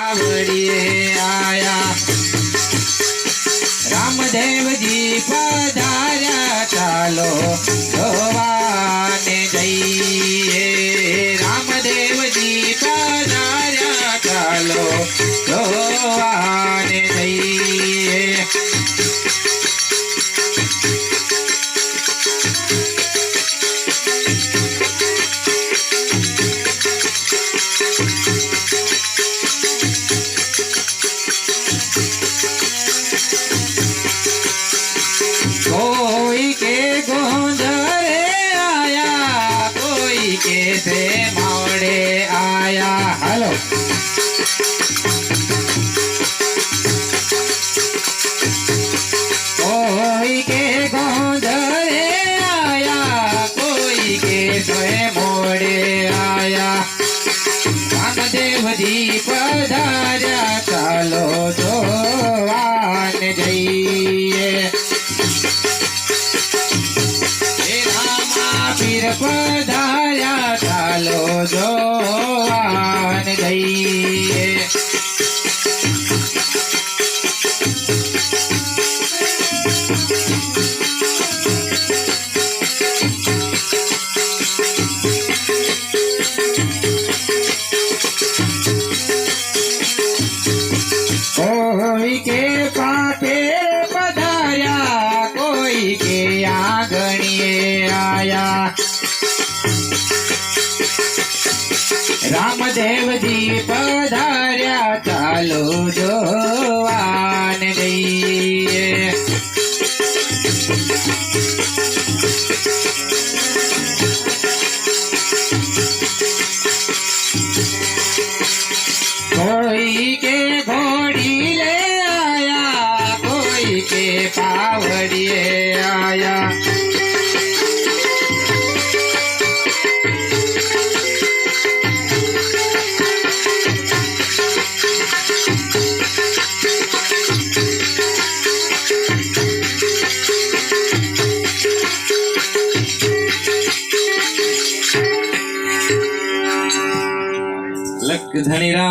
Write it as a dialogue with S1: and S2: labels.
S1: आवड़िए आया रामदेव जी पधार्या चालो जोवाने जईए रामदेव जी पधार्या चालो जोवाने जईए कोई के गोंधरे आया कोई के से मावड़े आया हेलो कोई के गोंधरे आया कोई के से मोड़े आया रामदेव जी पधार्या चालो जोवान जईए पीर पधार्या चालो जोवान जईए कोई के पाटे पधार्या कोई के आंगणिए आया रामदेव जी पधार्या चालो जोवान जईए कोई के घोड़ी ले आया कोई के पावड़िए आया लक धनी राम।